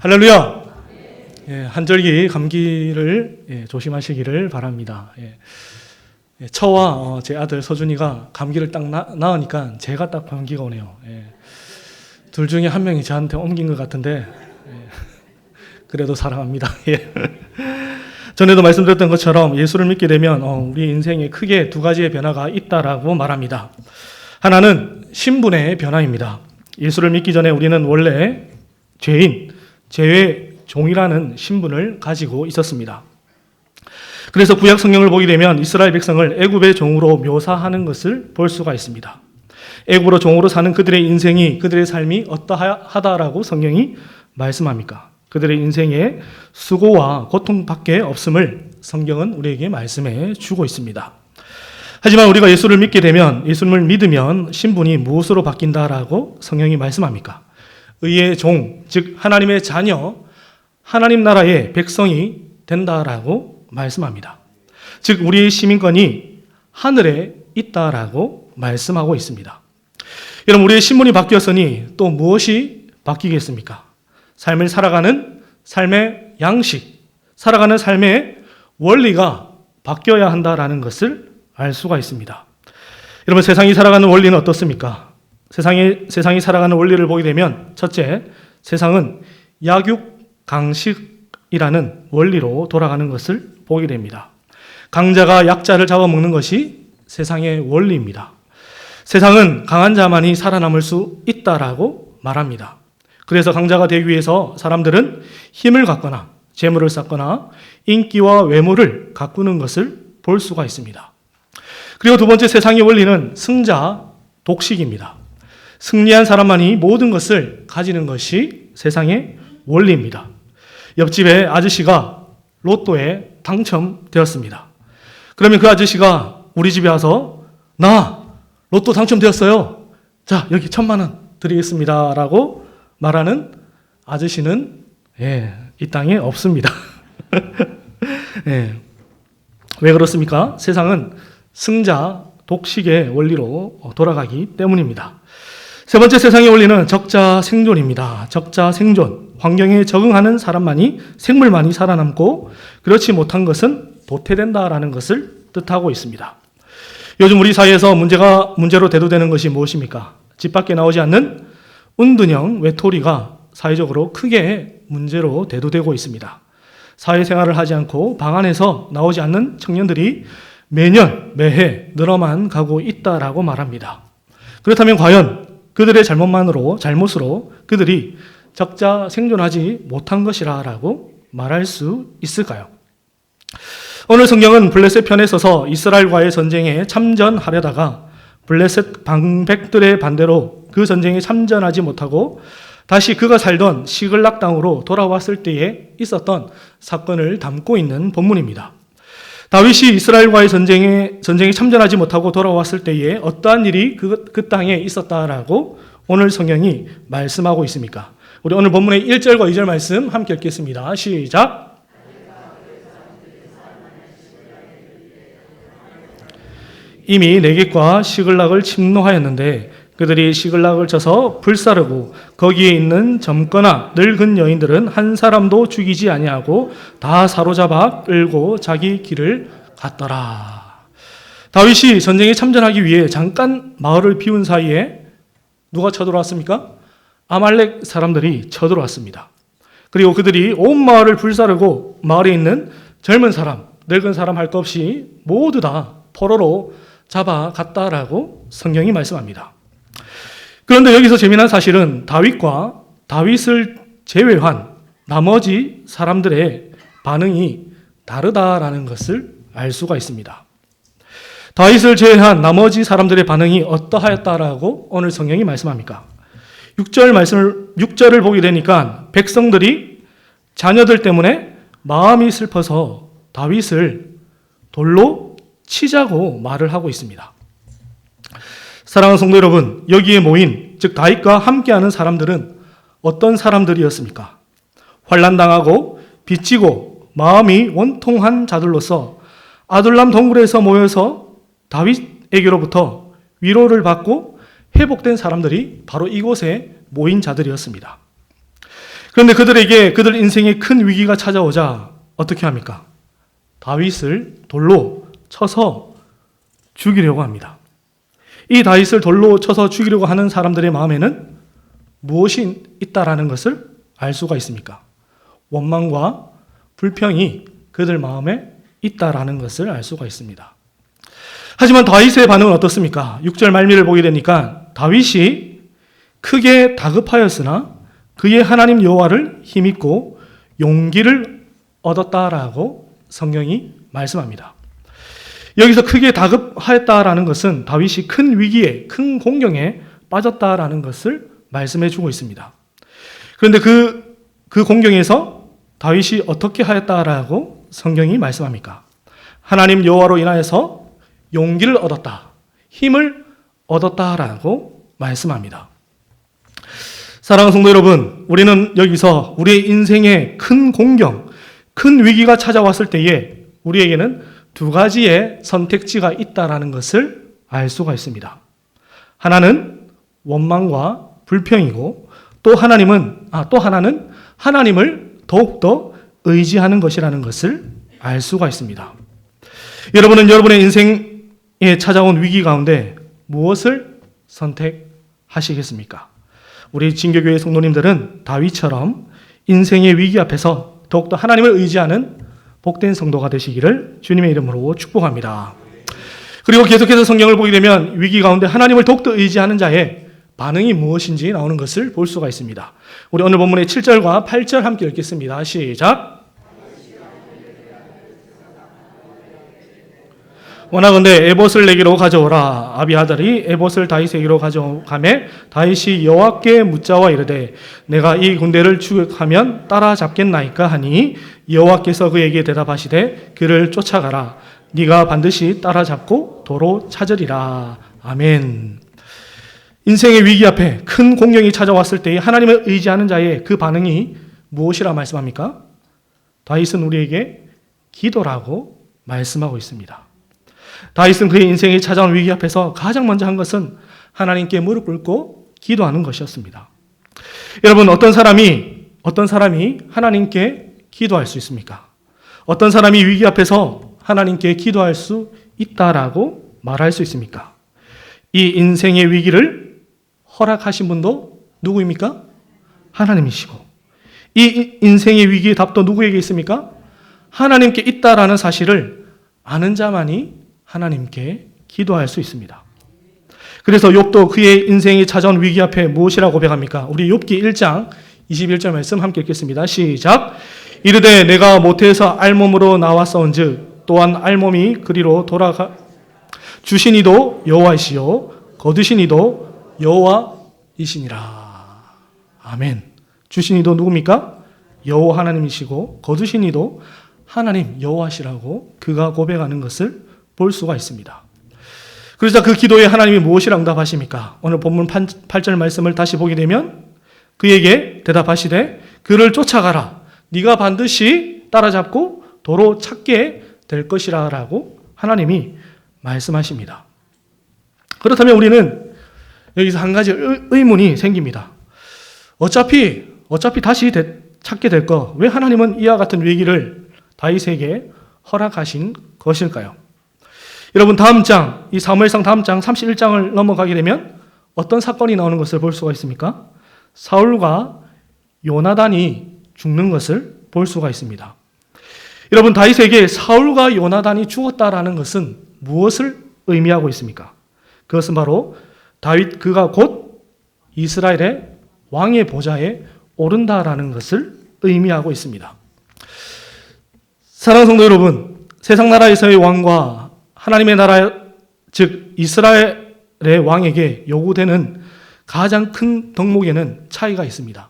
할렐루야! 예, 한절기 감기를 조심하시기를 바랍니다. 저와 제 아들 서준이가 감기를 딱 나으니까 제가 딱 감기가 오네요. 둘 중에 한 명이 저한테 옮긴 것 같은데 그래도 사랑합니다. 전에도 말씀드렸던 것처럼 예수를 믿게 되면 우리 인생에 크게 두 가지의 변화가 있다라고 말합니다. 하나는 신분의 변화입니다. 예수를 믿기 전에 우리는 원래 죄인, 죄의 종이라는 신분을 가지고 있었습니다. 그래서 구약 성경을 보게 되면 이스라엘 백성을 애굽의 종으로 묘사하는 것을 볼 수가 있습니다. 애굽으로 종으로 사는 그들의 인생이, 그들의 삶이 어떠하다라고 성경이 말씀합니까? 그들의 인생에 수고와 고통밖에 없음을 성경은 우리에게 말씀해 주고 있습니다. 하지만 우리가 예수를 믿게 되면, 예수님을 믿으면 신분이 무엇으로 바뀐다라고 성경이 말씀합니까? 의의 종, 즉 하나님의 자녀, 하나님 나라의 백성이 된다라고 말씀합니다. 즉 우리의 시민권이 하늘에 있다라고 말씀하고 있습니다. 여러분, 우리의 신분이 바뀌었으니 또 무엇이 바뀌겠습니까? 삶을 살아가는 삶의 양식, 살아가는 삶의 원리가 바뀌어야 한다라는 것을 알 수가 있습니다. 여러분, 세상이 살아가는 원리는 어떻습니까? 세상이 살아가는 원리를 보게 되면 첫째, 세상은 약육강식이라는 원리로 돌아가는 것을 보게 됩니다. 강자가 약자를 잡아먹는 것이 세상의 원리입니다. 세상은 강한 자만이 살아남을 수 있다라고 말합니다. 그래서 강자가 되기 위해서 사람들은 힘을 갖거나 재물을 쌓거나 인기와 외모를 가꾸는 것을 볼 수가 있습니다. 그리고 두 번째, 세상의 원리는 승자 독식입니다. 승리한 사람만이 모든 것을 가지는 것이 세상의 원리입니다. 옆집에 아저씨가 로또에 당첨되었습니다. 그러면 그 아저씨가 우리 집에 와서 나 로또 당첨되었어요. 자, 여기 1,000만 원 드리겠습니다 라고 말하는 아저씨는 이 땅에 없습니다. 왜 그렇습니까? 세상은 승자 독식의 원리로 돌아가기 때문입니다. 세 번째, 세상의 원리는 적자 생존입니다. 적자 생존. 환경에 적응하는 사람만이, 생물만이 살아남고 그렇지 못한 것은 도태된다라는 것을 뜻하고 있습니다. 요즘 우리 사회에서 문제로 대두되는 것이 무엇입니까? 집 밖에 나오지 않는 은둔형 외톨이가 사회적으로 크게 문제로 대두되고 있습니다. 사회생활을 하지 않고 방 안에서 나오지 않는 청년들이 매년, 매해 늘어만 가고 있다라고 말합니다. 그렇다면 과연 그들의 잘못으로 그들이 적자 생존하지 못한 것이라고 말할 수 있을까요? 오늘 성경은 블레셋 편에 서서 이스라엘과의 전쟁에 참전하려다가 블레셋 방백들의 반대로 그 전쟁에 참전하지 못하고 다시 그가 살던 시글락 땅으로 돌아왔을 때에 있었던 사건을 담고 있는 본문입니다. 다윗이 이스라엘과의 전쟁에 참전하지 못하고 돌아왔을 때에 어떠한 일이 그 땅에 있었다라고 오늘 성경이 말씀하고 있습니까? 우리 오늘 본문의 1절과 2절 말씀 함께 읽겠습니다. 시작! 이미 네겝과 시글락을 침노하였는데 그들이 시글락을 쳐서 불사르고 거기에 있는 젊거나 늙은 여인들은 한 사람도 죽이지 아니하고 다 사로잡아 끌고 자기 길을 갔더라. 다윗이 전쟁에 참전하기 위해 잠깐 마을을 비운 사이에 누가 쳐들어왔습니까? 아말렉 사람들이 쳐들어왔습니다. 그리고 그들이 온 마을을 불사르고 마을에 있는 젊은 사람, 늙은 사람 할 것 없이 모두 다 포로로 잡아갔다라고 성경이 말씀합니다. 그런데 여기서 재미난 사실은 다윗과 다윗을 제외한 나머지 사람들의 반응이 다르다라는 것을 알 수가 있습니다. 다윗을 제외한 나머지 사람들의 반응이 어떠하였다라고 오늘 성경이 말씀합니까? 6절을 보게 되니까 백성들이 자녀들 때문에 마음이 슬퍼서 다윗을 돌로 치자고 말을 하고 있습니다. 사랑하는 성도 여러분, 여기에 모인, 즉 다윗과 함께하는 사람들은 어떤 사람들이었습니까? 환난당하고 빚지고 마음이 원통한 자들로서 아둘람 동굴에서 모여서 다윗에게로부터 위로를 받고 회복된 사람들이 바로 이곳에 모인 자들이었습니다. 그런데 그들 인생에 큰 위기가 찾아오자 어떻게 합니까? 다윗을 돌로 쳐서 죽이려고 합니다. 이 다윗을 돌로 쳐서 죽이려고 하는 사람들의 마음에는 무엇이 있다라는 것을 알 수가 있습니까? 원망과 불평이 그들 마음에 있다라는 것을 알 수가 있습니다. 하지만 다윗의 반응은 어떻습니까? 6절 말미를 보게 되니까 다윗이 크게 다급하였으나 그의 하나님 여호와를 힘입고 용기를 얻었다라고 성경이 말씀합니다. 여기서 크게 다급하였다라는 것은 다윗이 큰 위기에, 큰 공경에 빠졌다라는 것을 말씀해 주고 있습니다. 그런데 그 공경에서 다윗이 어떻게 하였다라고 성경이 말씀합니까? 하나님 여호와로 인하여서 용기를 얻었다, 힘을 얻었다라고 말씀합니다. 사랑하는 성도 여러분, 우리는 여기서 우리의 인생에 큰 공경, 큰 위기가 찾아왔을 때에 우리에게는 두 가지의 선택지가 있다라는 것을 알 수가 있습니다. 하나는 원망과 불평이고 또 하나는 하나님을 더욱더 의지하는 것이라는 것을 알 수가 있습니다. 여러분은 여러분의 인생에 찾아온 위기 가운데 무엇을 선택하시겠습니까? 우리 진교교회 성도님들은 다윗처럼 인생의 위기 앞에서 더욱더 하나님을 의지하는 복된 성도가 되시기를 주님의 이름으로 축복합니다. 그리고 계속해서 성경을 보게 되면 위기 가운데 하나님을 더욱더 의지하는 자의 반응이 무엇인지 나오는 것을 볼 수가 있습니다. 우리 오늘 본문의 7절과 8절 함께 읽겠습니다. 시작. 원하건대 에봇을 내게로 가져오라. 아비아달이 에봇을 다윗에게로 가져가매 다윗이 여호와께 묻자와 이르되 내가 이 군대를 추격하면 따라잡겠나이까 하니 여호와께서 그에게 대답하시되 그를 쫓아가라. 네가 반드시 따라잡고 도로 찾으리라. 아멘. 인생의 위기 앞에 큰 공경이 찾아왔을 때 하나님을 의지하는 자의 그 반응이 무엇이라 말씀합니까? 다윗은 우리에게 기도라고 말씀하고 있습니다. 다윗은 그의 인생에 찾아온 위기 앞에서 가장 먼저 한 것은 하나님께 무릎 꿇고 기도하는 것이었습니다. 여러분, 어떤 사람이 하나님께 기도할 수 있습니까? 어떤 사람이 위기 앞에서 하나님께 기도할 수 있다라고 말할 수 있습니까? 이 인생의 위기를 허락하신 분도 누구입니까? 하나님이시고, 이 인생의 위기의 답도 누구에게 있습니까? 하나님께 있다라는 사실을 아는 자만이 하나님께 기도할 수 있습니다. 그래서 욥도 그의 인생이 찾아온 위기 앞에 무엇이라고 고백합니까? 우리 욥기 1장 21절 말씀 함께 읽겠습니다. 시작. 이르되 내가 모태에서 알몸으로 나왔사온즉 또한 알몸이 그리로 돌아가 주신 이도 여호와이시요 거두신 이도 여호와이시니라. 아멘. 주신 이도 누굽니까? 여호와 하나님이시고 거두신 이도 하나님 여호와시라고 그가 고백하는 것을 볼 수가 있습니다. 그러자 그 기도에 하나님이 무엇이라 응답하십니까? 오늘 본문 8절 말씀을 다시 보게 되면 그에게 대답하시되 그를 쫓아가라. 네가 반드시 따라잡고 도로 찾게 될 것이라 라고 하나님이 말씀하십니다. 그렇다면 우리는 여기서 한 가지 의문이 생깁니다. 어차피 다시 찾게 될 거, 왜 하나님은 이와 같은 위기를 다윗에게 허락하신 것일까요? 여러분, 다음 장, 이 사무엘상 다음 장 31장을 넘어가게 되면 어떤 사건이 나오는 것을 볼 수가 있습니까? 사울과 요나단이 죽는 것을 볼 수가 있습니다. 여러분, 다윗에게 사울과 요나단이 죽었다라는 것은 무엇을 의미하고 있습니까? 그것은 바로 다윗 그가 곧 이스라엘의 왕의 보좌에 오른다라는 것을 의미하고 있습니다. 사랑하는 성도 여러분, 세상 나라에서의 왕과 하나님의 나라, 즉 이스라엘의 왕에게 요구되는 가장 큰 덕목에는 차이가 있습니다.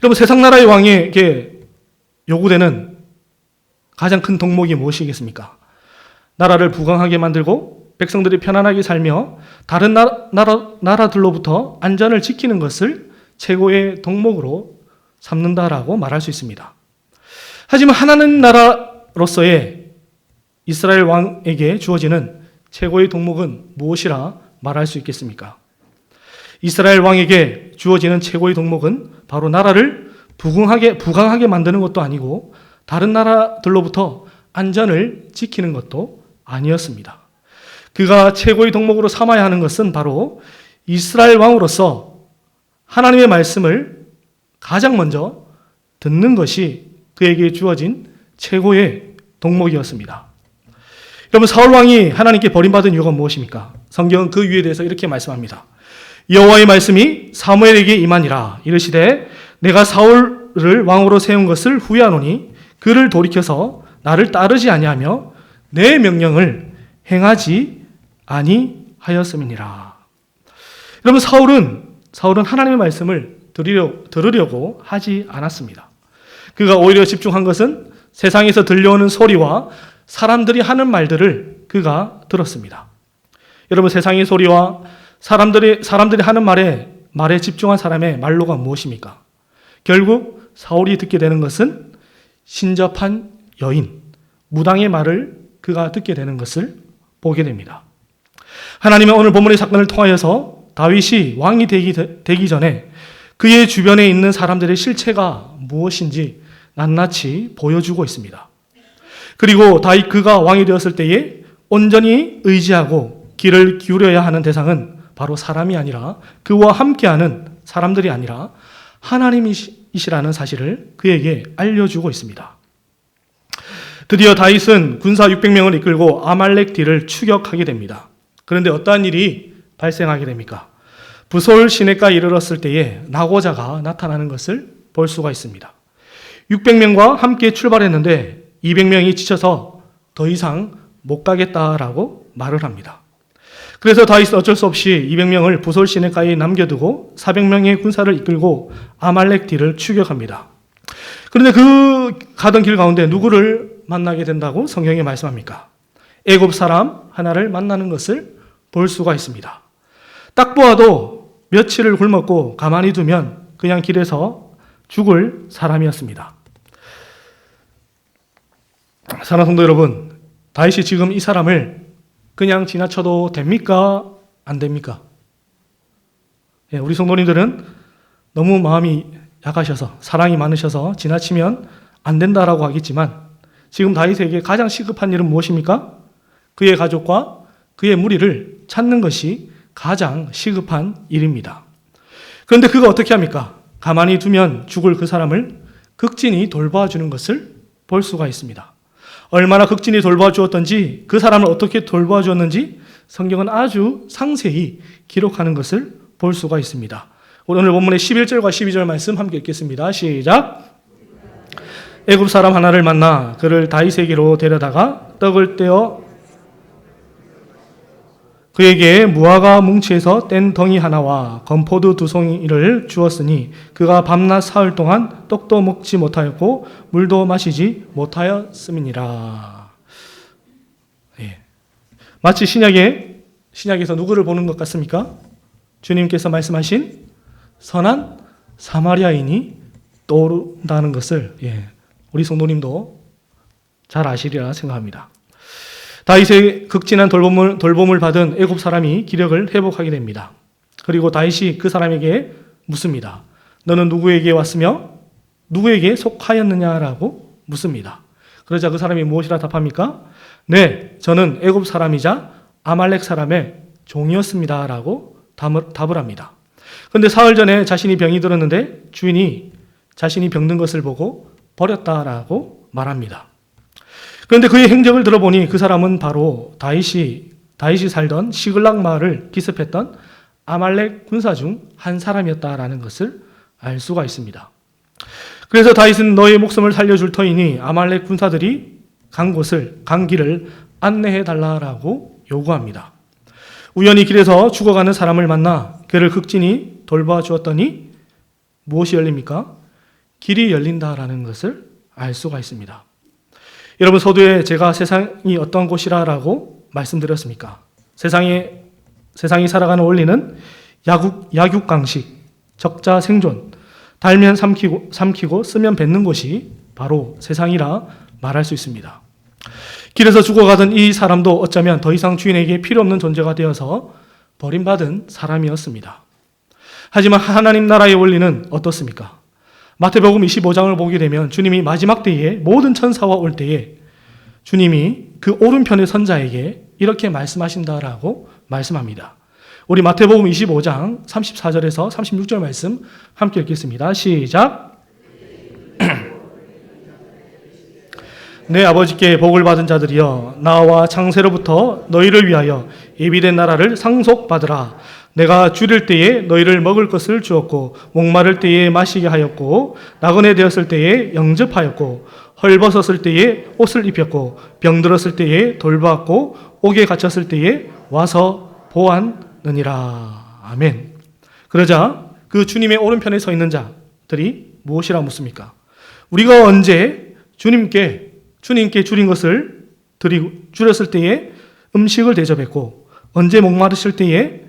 여러분, 세상 나라의 왕에게 요구되는 가장 큰 덕목이 무엇이겠습니까? 나라를 부강하게 만들고 백성들이 편안하게 살며 다른 나라들로부터 안전을 지키는 것을 최고의 덕목으로 삼는다라고 말할 수 있습니다. 하지만 하나님 나라로서의 이스라엘 왕에게 주어지는 최고의 덕목은 무엇이라 말할 수 있겠습니까? 이스라엘 왕에게 주어지는 최고의 덕목은 바로 나라를 부강하게 만드는 것도 아니고 다른 나라들로부터 안전을 지키는 것도 아니었습니다. 그가 최고의 덕목으로 삼아야 하는 것은 바로 이스라엘 왕으로서 하나님의 말씀을 가장 먼저 듣는 것이 그에게 주어진 최고의 덕목이었습니다. 여러분, 사울 왕이 하나님께 버림받은 이유가 무엇입니까? 성경은 그 이유에 대해서 이렇게 말씀합니다. 여호와의 말씀이 사무엘에게 임하니라. 이르시되 내가 사울을 왕으로 세운 것을 후회하노니 그를 돌이켜서 나를 따르지 아니하며 내 명령을 행하지 아니하였음이니라. 여러분, 사울은 하나님의 말씀을 들으려고 하지 않았습니다. 그가 오히려 집중한 것은 세상에서 들려오는 소리와 사람들이 하는 말들을 그가 들었습니다. 여러분, 세상의 소리와 사람들이 하는 말에 집중한 사람의 말로가 무엇입니까? 결국 사울이 듣게 되는 것은 신접한 여인, 무당의 말을 그가 듣게 되는 것을 보게 됩니다. 하나님은 오늘 본문의 사건을 통하여서 다윗이 왕이 되기 전에 그의 주변에 있는 사람들의 실체가 무엇인지 낱낱이 보여주고 있습니다. 그리고 그가 왕이 되었을 때에 온전히 의지하고 귀를 기울여야 하는 대상은 바로 사람이 아니라 그와 함께하는 사람들이 아니라 하나님이시라는 사실을 그에게 알려주고 있습니다. 드디어 다윗은 군사 600명을 이끌고 아말렉 뒤를 추격하게 됩니다. 그런데 어떠한 일이 발생하게 됩니까? 부솔 시내가에 이르렀을 때에 낙오자가 나타나는 것을 볼 수가 있습니다. 600명과 함께 출발했는데 200명이 지쳐서 더 이상 못 가겠다라고 말을 합니다. 그래서 다윗은 어쩔 수 없이 200명을 부솔 시내가에 남겨두고 400명의 군사를 이끌고 아말렉 뒤를 추격합니다. 그런데 그 가던 길 가운데 누구를 만나게 된다고 성경이 말씀합니까? 애굽 사람 하나를 만나는 것을 볼 수가 있습니다. 딱 보아도 며칠을 굶었고 가만히 두면 그냥 길에서 죽을 사람이었습니다. 사랑하는 성도 여러분, 다윗이 지금 이 사람을 그냥 지나쳐도 됩니까? 안 됩니까? 우리 성도님들은 너무 마음이 약하셔서 사랑이 많으셔서 지나치면 안 된다라고 하겠지만 지금 다윗에게 가장 시급한 일은 무엇입니까? 그의 가족과 그의 무리를 찾는 것이 가장 시급한 일입니다. 그런데 그가 어떻게 합니까? 가만히 두면 죽을 그 사람을 극진히 돌봐주는 것을 볼 수가 있습니다. 얼마나 극진히 돌봐주었던지 그 사람을 어떻게 돌봐주었는지 성경은 아주 상세히 기록하는 것을 볼 수가 있습니다. 오늘 본문의 11절과 12절 말씀 함께 읽겠습니다. 시작. 애굽 사람 하나를 만나 그를 다윗에게로 데려다가 떡을 떼어 그에게 무화과 뭉치에서 뗀 덩이 하나와 건포도 2송이를 주었으니 그가 밤낮 사흘 동안 떡도 먹지 못하였고 물도 마시지 못하였음이니라. 마치 신약에서 누구를 보는 것 같습니까? 주님께서 말씀하신 선한 사마리아인이 떠오른다는 것을 우리 성도님도 잘 아시리라 생각합니다. 다윗의 극진한 돌봄을 받은 애굽 사람이 기력을 회복하게 됩니다. 그리고 다윗이 그 사람에게 묻습니다. 너는 누구에게 왔으며 누구에게 속하였느냐라고 묻습니다. 그러자 그 사람이 무엇이라 답합니까? 네, 저는 애굽 사람이자 아말렉 사람의 종이었습니다라고 답을 합니다. 그런데 사흘 전에 자신이 병이 들었는데 주인이 자신이 병든 것을 보고 버렸다라고 말합니다. 그런데 그의 행적을 들어보니 그 사람은 바로 다윗이 살던 시글락 마을을 기습했던 아말렉 군사 중 한 사람이었다라는 것을 알 수가 있습니다. 그래서 다윗은 너의 목숨을 살려줄 터이니 아말렉 군사들이 간 길을 안내해 달라라고 요구합니다. 우연히 길에서 죽어가는 사람을 만나 그를 극진히 돌봐주었더니 무엇이 열립니까? 길이 열린다라는 것을 알 수가 있습니다. 여러분, 서두에 제가 세상이 어떤 곳이라고 말씀드렸습니까? 세상이 살아가는 원리는 약육강식, 적자 생존, 달면 삼키고 쓰면 뱉는 곳이 바로 세상이라 말할 수 있습니다. 길에서 죽어가던 이 사람도 어쩌면 더 이상 주인에게 필요 없는 존재가 되어서 버림받은 사람이었습니다. 하지만 하나님 나라의 원리는 어떻습니까? 마태복음 25장을 보게 되면 주님이 마지막 때에 모든 천사와 올 때에 주님이 그 오른편의 선자에게 이렇게 말씀하신다라고 말씀합니다. 우리 마태복음 25장 34절에서 36절 말씀 함께 읽겠습니다. 시작. 내 아버지께 복을 받은 자들이여, 나와 창세로부터 너희를 위하여 예비된 나라를 상속받으라. 내가 줄일 때에 너희를 먹을 것을 주었고, 목마를 때에 마시게 하였고, 나그네 되었을 때에 영접하였고, 헐벗었을 때에 옷을 입혔고, 병들었을 때에 돌보았고, 옥에 갇혔을 때에 와서 보았느니라. 아멘. 그러자 그 주님의 오른편에 서 있는 자들이 무엇이라 묻습니까? 우리가 언제 주님께 줄인 것을 줄였을 때에 음식을 대접했고, 언제 목마르실 때에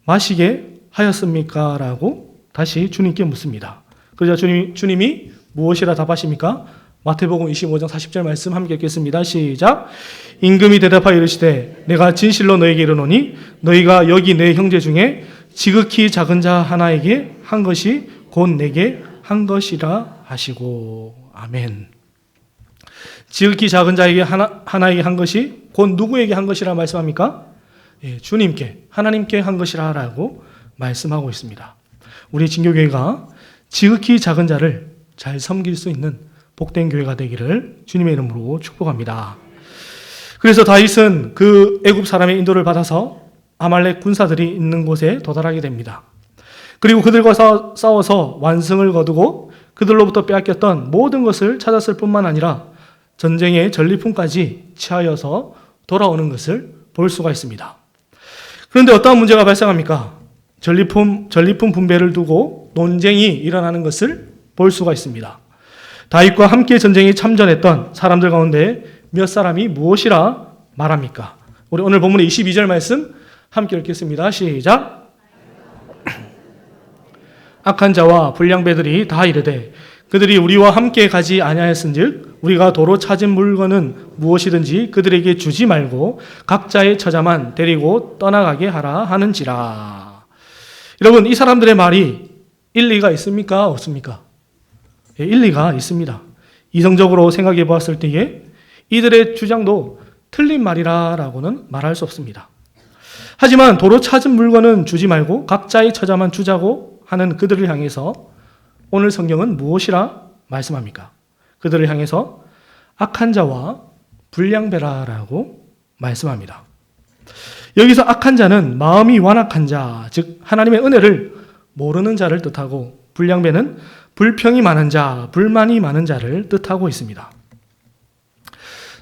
마시게 하였습니까? 라고 다시 주님께 묻습니다. 그러자 주님이 무엇이라 답하십니까? 마태복음 25장 40절 말씀 함께 읽겠습니다. 시작. 임금이 대답하여 이르시되 내가 진실로 너에게 이르노니 너희가 여기 내 형제 중에 지극히 작은 자 하나에게 한 것이 곧 내게 한 것이라 하시고. 아멘. 지극히 작은 자에게 하나에게 한 것이 곧 누구에게 한 것이라 말씀합니까? 예, 주님께, 하나님께 한 것이라고 말씀하고 있습니다. 우리 진교교회가 지극히 작은 자를 잘 섬길 수 있는 복된 교회가 되기를 주님의 이름으로 축복합니다. 그래서 다윗은 그 애굽 사람의 인도를 받아서 아말렉 군사들이 있는 곳에 도달하게 됩니다. 그리고 그들과 싸워서 완승을 거두고 그들로부터 빼앗겼던 모든 것을 찾았을 뿐만 아니라 전쟁의 전리품까지 취하여서 돌아오는 것을 볼 수가 있습니다. 그런데 어떠한 문제가 발생합니까? 전리품 분배를 두고 논쟁이 일어나는 것을 볼 수가 있습니다. 다윗과 함께 전쟁에 참전했던 사람들 가운데 몇 사람이 무엇이라 말합니까? 우리 오늘 본문의 22절 말씀 함께 읽겠습니다. 시작. 악한 자와 불량배들이 다 이르되 그들이 우리와 함께 가지 아니하였은즉 우리가 도로 찾은 물건은 무엇이든지 그들에게 주지 말고 각자의 처자만 데리고 떠나가게 하라 하는지라. 여러분, 이 사람들의 말이 일리가 있습니까? 없습니까? 예, 일리가 있습니다. 이성적으로 생각해 보았을 때에 이들의 주장도 틀린 말이라고는 말할 수 없습니다. 하지만 도로 찾은 물건은 주지 말고 각자의 처자만 주자고 하는 그들을 향해서 오늘 성경은 무엇이라 말씀합니까? 그들을 향해서 악한 자와 불량배라라고 말씀합니다. 여기서 악한 자는 마음이 완악한 자, 즉 하나님의 은혜를 모르는 자를 뜻하고, 불량배는 불평이 많은 자, 불만이 많은 자를 뜻하고 있습니다.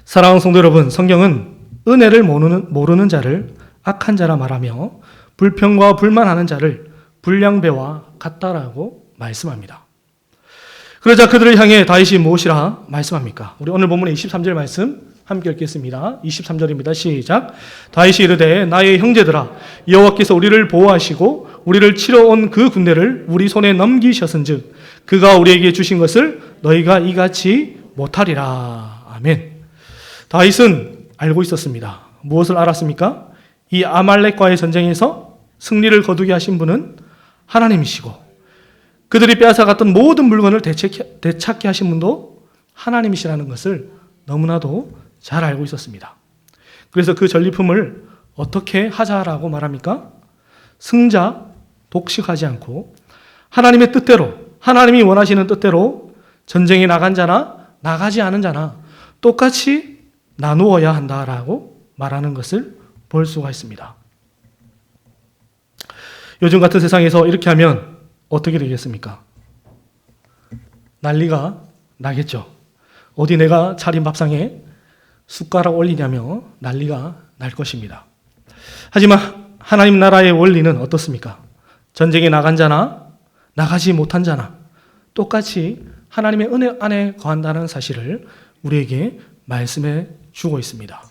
사랑하는 성도 여러분, 성경은 은혜를 모르는 자를 악한 자라 말하며 불평과 불만하는 자를 불량배와 같다라고 말씀합니다. 그러자 그들을 향해 다윗이 무엇이라 말씀합니까? 우리 오늘 본문의 23절 말씀 함께 읽겠습니다. 23절입니다. 시작. 다윗이 이르되 나의 형제들아, 여호와께서 우리를 보호하시고 우리를 치러 온 그 군대를 우리 손에 넘기셨은즉 그가 우리에게 주신 것을 너희가 이같이 못하리라. 아멘. 다윗은 알고 있었습니다. 무엇을 알았습니까? 이 아말렉과의 전쟁에서 승리를 거두게 하신 분은 하나님이시고, 그들이 빼앗아갔던 모든 물건을 되찾게 하신 분도 하나님이시라는 것을 너무나도 잘 알고 있었습니다. 그래서 그 전리품을 어떻게 하자라고 말합니까? 승자 독식하지 않고 하나님의 뜻대로, 하나님이 원하시는 뜻대로 전쟁에 나간 자나 나가지 않은 자나 똑같이 나누어야 한다라고 말하는 것을 볼 수가 있습니다. 요즘 같은 세상에서 이렇게 하면 어떻게 되겠습니까? 난리가 나겠죠. 어디 내가 차린 밥상에 숟가락 올리냐며 난리가 날 것입니다. 하지만 하나님 나라의 원리는 어떻습니까? 전쟁에 나간 자나 나가지 못한 자나 똑같이 하나님의 은혜 안에 거한다는 사실을 우리에게 말씀해 주고 있습니다.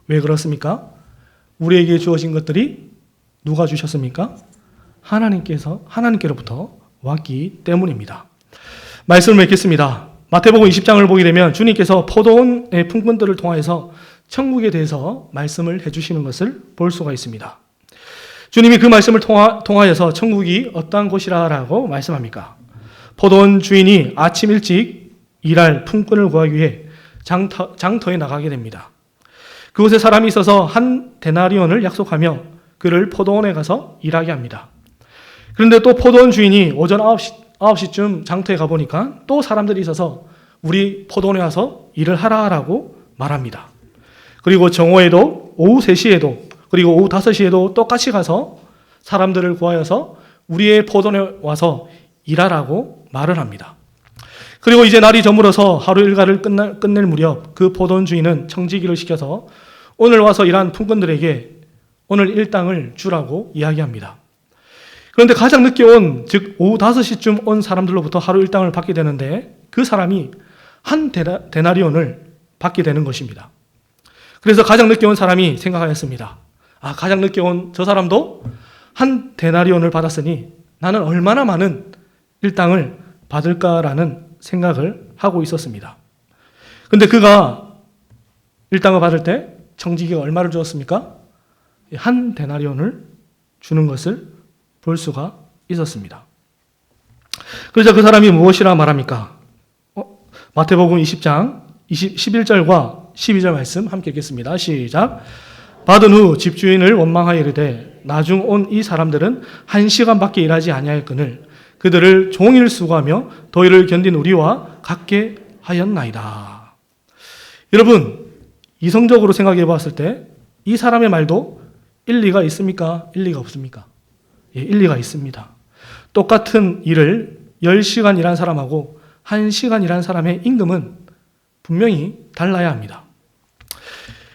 왜 그렇습니까? 우리에게 주어진 것들이 누가 주셨습니까? 하나님께로부터 왔기 때문입니다. 말씀을 맺겠습니다. 마태복음 20장을 보게 되면 주님께서 포도원의 품꾼들을 통하여서 천국에 대해서 말씀을 해주시는 것을 볼 수가 있습니다. 주님이 그 말씀을 통하여서 천국이 어떠한 곳이라고 말씀합니까? 포도원 주인이 아침 일찍 일할 품꾼을 구하기 위해 장터에 나가게 됩니다. 그곳에 사람이 있어서 한 데나리온을 약속하며 그를 포도원에 가서 일하게 합니다. 그런데 또 포도원 주인이 오전 9시쯤 장터에 가보니까 또 사람들이 있어서 우리 포도원에 와서 일을 하라라고 말합니다. 그리고 정오에도 오후 3시에도 그리고 오후 5시에도 똑같이 가서 사람들을 구하여서 우리의 포도원에 와서 일하라고 말을 합니다. 그리고 이제 날이 저물어서 하루 일과를 끝낼 무렵 그 포도원 주인은 청지기를 시켜서 오늘 와서 일한 품꾼들에게 오늘 일당을 주라고 이야기합니다. 그런데 가장 늦게 온, 즉 오후 5시쯤 온 사람들로부터 하루 일당을 받게 되는데 그 사람이 한 데나리온을 받게 되는 것입니다. 그래서 가장 늦게 온 사람이 생각하였습니다. 가장 늦게 온 저 사람도 한 데나리온을 받았으니 나는 얼마나 많은 일당을 받을까라는 생각을 하고 있었습니다. 그런데 그가 일당을 받을 때 청지기가 얼마를 주었습니까? 한 데나리온을 주는 것을 볼 수가 있었습니다. 그러자 그 사람이 무엇이라 말합니까? 마태복음 20장 11절과 12절 말씀 함께 읽겠습니다. 시작. 받은 후 집주인을 원망하여 이르되 나중 온 이 사람들은 1시간밖에 일하지 아니하였거늘 그들을 종일 수고하며 더위를 견딘 우리와 같게 하였나이다. 여러분, 이성적으로 생각해 봤을 때 이 사람의 말도 일리가 있습니까? 일리가 없습니까? 예, 일리가 있습니다. 똑같은 일을 10시간 일한 사람하고 1시간 일한 사람의 임금은 분명히 달라야 합니다.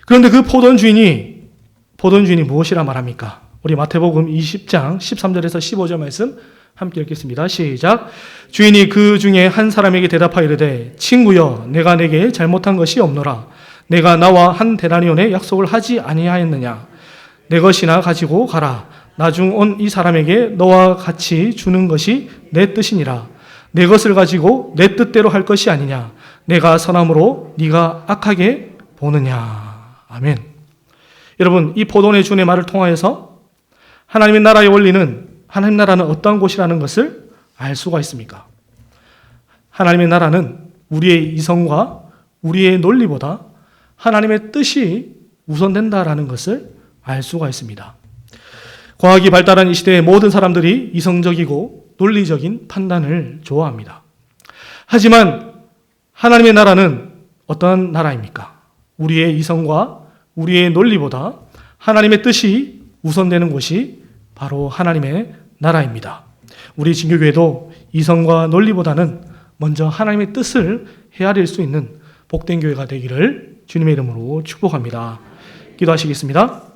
그런데 그 포도원 주인이 무엇이라 말합니까? 우리 마태복음 20장 13절에서 15절 말씀 함께 읽겠습니다. 시작. 주인이 그 중에 한 사람에게 대답하여 이르되 친구여 내가 내게 잘못한 것이 없노라. 내가 나와 한 데나리온의 약속을 하지 아니하였느냐. 내 것이나 가지고 가라. 나중 온 이 사람에게 너와 같이 주는 것이 내 뜻이니라. 내 것을 가지고 내 뜻대로 할 것이 아니냐. 내가 선함으로 네가 악하게 보느냐. 아멘. 여러분, 이 포도원의 주인의 말을 통하여서 하나님의 나라의 원리는, 하나님 나라는 어떠한 곳이라는 것을 알 수가 있습니까? 하나님의 나라는 우리의 이성과 우리의 논리보다 하나님의 뜻이 우선된다라는 것을 알 수가 있습니다. 과학이 발달한 이 시대의 모든 사람들이 이성적이고 논리적인 판단을 좋아합니다. 하지만 하나님의 나라는 어떤 나라입니까? 우리의 이성과 우리의 논리보다 하나님의 뜻이 우선되는 곳이 바로 하나님의 나라입니다. 우리 진교교회도 이성과 논리보다는 먼저 하나님의 뜻을 헤아릴 수 있는 복된 교회가 되기를 주님의 이름으로 축복합니다. 기도하시겠습니다.